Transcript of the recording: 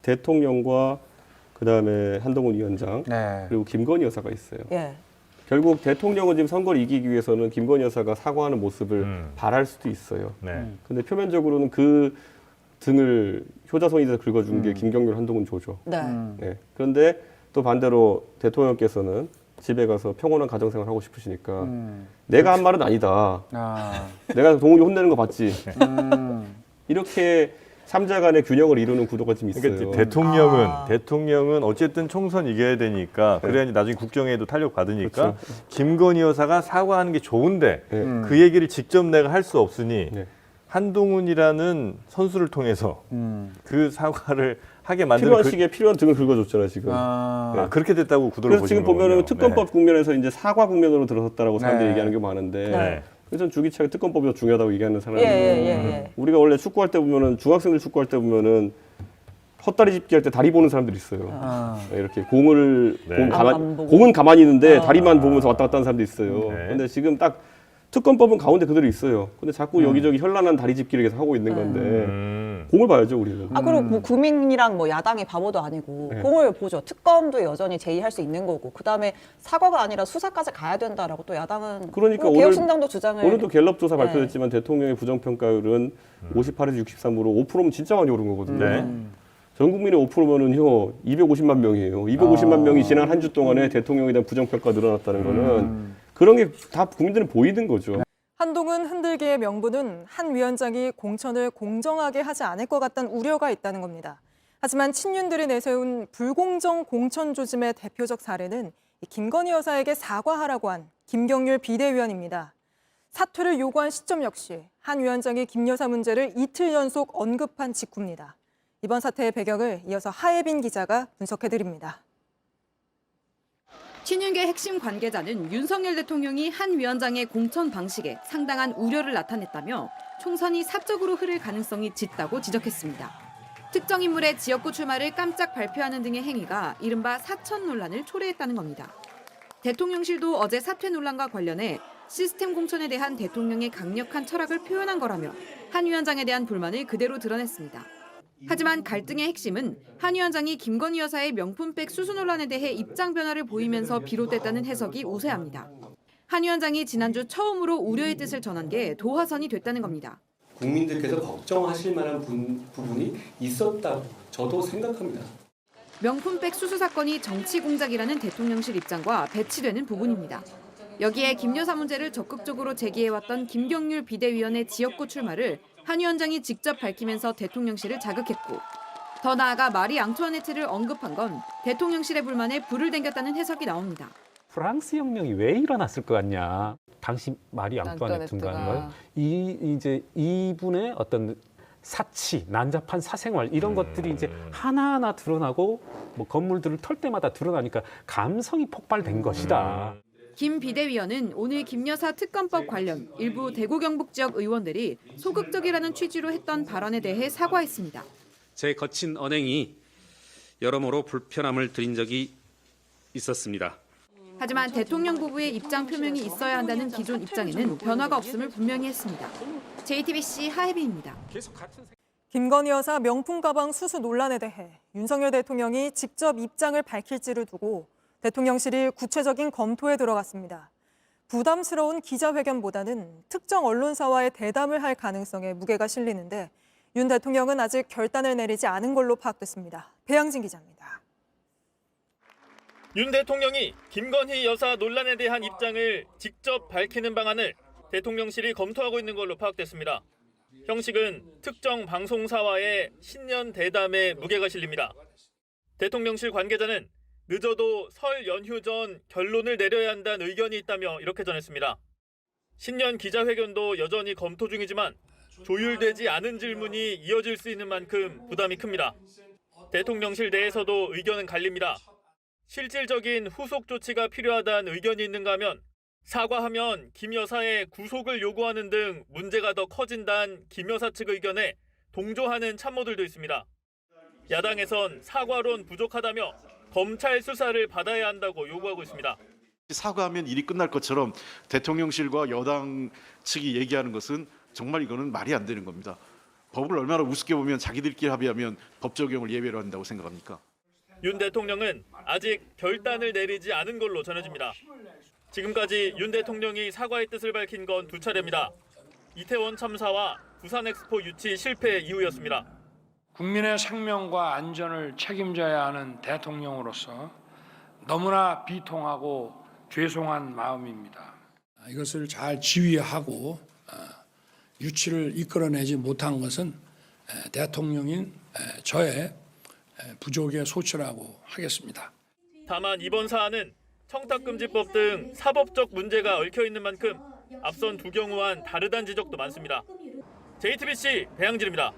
대통령과 그다음에 한동훈 위원장 네. 그리고 김건희 여사가 있어요. 예. 결국 대통령은 지금 선거를 이기기 위해서는 김건희 여사가 사과하는 모습을 바랄 수도 있어요. 네. 근데 표면적으로는 그 등을 효자손이 돼서 긁어준 게 김경률, 한동훈, 조죠. 네. 네. 그런데 또 반대로 대통령께서는 집에 가서 평온한 가정생활 하고 싶으시니까 내가 한 말은 아니다. 아. 내가 동훈이 혼내는 거 봤지. 음. 이렇게 삼자 간의 균형을 이루는 구도가 좀 있어요. 그러니까 대통령은 어쨌든 총선 이겨야 되니까 그래야 나중에 국정에도 탄력 받으니까 그렇죠. 김건희 여사가 사과하는 게 좋은데 네. 그 얘기를 직접 내가 할 수 없으니 네. 한동훈이라는 선수를 통해서 그 사과를 하게 만드는 필요한 시기에 필요한 등을 긁어줬잖아요, 지금. 아. 그렇게 됐다고 구도를 그래서 보시는 지금 보면은 거군요. 특검법 국면에서 이제 사과 국면으로 들어섰다라고 사람들이 네. 얘기하는 게 많은데 네. 그래서 주기차게 특검법이 더 중요하다고 얘기하는 사람이 예. 우리가 원래 축구할 때 보면은 중학생들 축구할 때 보면은 헛다리 짚기 할 때 다리 보는 사람들이 있어요. 아. 이렇게 공을 네. 안 보고. 공은 가만히 있는데 다리만 보면서 왔다 갔다 하는 사람도 있어요. 네. 근데 지금 딱 특검법은 가운데 그대로 있어요. 근데 자꾸 여기저기 현란한 다리 짚기를 계속 하고 있는 건데 공을 봐야죠, 우리는. 아, 그리고 뭐 국민이랑 뭐 야당이 바보도 아니고 네. 공을 보죠. 특검도 여전히 제의할 수 있는 거고, 그 다음에 사과가 아니라 수사까지 가야 된다라고 또 야당은 그러니까 뭐 개혁신당도 주장을 오늘도 갤럽 조사 네. 발표됐지만 대통령의 부정평가율은 58에서 63으로 5%면 진짜 많이 오른 거거든요. 네. 전 국민의 5%면은요 250만 명이에요. 250만 명이 지난 한 주 동안에 대통령에 대한 부정평가가 늘어났다는 거는 그런 게 다 국민들은 보이는 거죠. 한동훈 흔들기의 명분은 한 위원장이 공천을 공정하게 하지 않을 것 같다는 우려가 있다는 겁니다. 하지만 친윤들이 내세운 불공정 공천 조짐의 대표적 사례는 김건희 여사에게 사과하라고 한 김경률 비대위원입니다. 사퇴를 요구한 시점 역시 한 위원장이 김 여사 문제를 이틀 연속 언급한 직후입니다. 이번 사태의 배경을 이어서 하예빈 기자가 분석해드립니다. 친윤계 핵심 관계자는 윤석열 대통령이 한 위원장의 공천 방식에 상당한 우려를 나타냈다며 총선이 사적으로 흐를 가능성이 짙다고 지적했습니다. 특정 인물의 지역구 출마를 깜짝 발표하는 등의 행위가 이른바 사천 논란을 초래했다는 겁니다. 대통령실도 어제 사퇴 논란과 관련해 시스템 공천에 대한 대통령의 강력한 철학을 표현한 거라며 한 위원장에 대한 불만을 그대로 드러냈습니다. 하지만 갈등의 핵심은 한 위원장이 김건희 여사의 명품백 수수 논란에 대해 입장 변화를 보이면서 비롯됐다는 해석이 우세합니다. 한 위원장이 지난주 처음으로 우려의 뜻을 전한 게 도화선이 됐다는 겁니다. 국민들께서 걱정하실 만한 부분이 있었다고 저도 생각합니다. 명품백 수수 사건이 정치 공작이라는 대통령실 입장과 배치되는 부분입니다. 여기에 김 여사 문제를 적극적으로 제기해왔던 김경률 비대위원의 지역구 출마를 한 위원장이 직접 밝히면서 대통령실을 자극했고, 더 나아가 마리 앙투아네트를 언급한 건 대통령실의 불만에 불을 댕겼다는 해석이 나옵니다. 프랑스 혁명이 왜 일어났을 것 같냐? 당시 마리 앙투아네트인가요? 이제 이분의 어떤 사치, 난잡한 사생활 이런 것들이 이제 하나하나 드러나고 뭐 건물들을 털 때마다 드러나니까 감성이 폭발된 것이다. 김 비대위원은 오늘 김 여사 특검법 관련 일부 대구 경북 지역 의원들이 소극적이라는 취지로 했던 발언에 대해 사과했습니다. 제 거친 언행이 여러모로 불편함을 드린 적이 있었습니다. 하지만 대통령 부부의 입장 표명이 있어야 한다는 기존 입장에는 변화가 없음을 분명히 했습니다. JTBC 하혜빈입니다. 김건희 여사 명품 가방 수수 논란에 대해 윤석열 대통령이 직접 입장을 밝힐지를 두고 대통령실이 구체적인 검토에 들어갔습니다. 부담스러운 기자회견보다는 특정 언론사와의 대담을 할 가능성에 무게가 실리는데 윤 대통령은 아직 결단을 내리지 않은 걸로 파악됐습니다. 배양진 기자입니다. 윤 대통령이 김건희 여사 논란에 대한 입장을 직접 밝히는 방안을 대통령실이 검토하고 있는 걸로 파악됐습니다. 형식은 특정 방송사와의 신년 대담에 무게가 실립니다. 대통령실 관계자는 늦어도 설 연휴 전 결론을 내려야 한다는 의견이 있다며 이렇게 전했습니다. 신년 기자회견도 여전히 검토 중이지만 조율되지 않은 질문이 이어질 수 있는 만큼 부담이 큽니다. 대통령실 내에서도 의견은 갈립니다. 실질적인 후속 조치가 필요하다는 의견이 있는가 하면 사과하면 김 여사의 구속을 요구하는 등 문제가 더 커진다는 김 여사 측 의견에 동조하는 참모들도 있습니다. 야당에선 사과론 부족하다며 검찰 수사를 받아야 한다고 요구하고 있습니다. 사과하면 일이 끝날 것처럼 대통령실과 여당 측이 얘기하는 것은 정말 이거는 말이 안 되는 겁니다. 법을 얼마나 우습게 보면 자기들끼리 합의하면 법 적용을 예외로 한다고 생각합니까? 윤 대통령은 아직 결단을 내리지 않은 걸로 전해집니다. 지금까지 윤 대통령이 사과의 뜻을 밝힌 건 2차례입니다. 이태원 참사와 부산 엑스포 유치 실패 이후였습니다. 국민의 생명과 안전을 책임져야 하는 대통령으로서 너무나 비통하고 죄송한 마음입니다. 이것을 잘 지휘하고 유치를 이끌어내지 못한 것은 대통령인 저의 부족의 소치라고 하겠습니다. 다만 이번 사안은 청탁금지법 등 사법적 문제가 얽혀 있는 만큼 앞선 두 경우와는 다르다는 지적도 많습니다. JTBC 배양진입니다.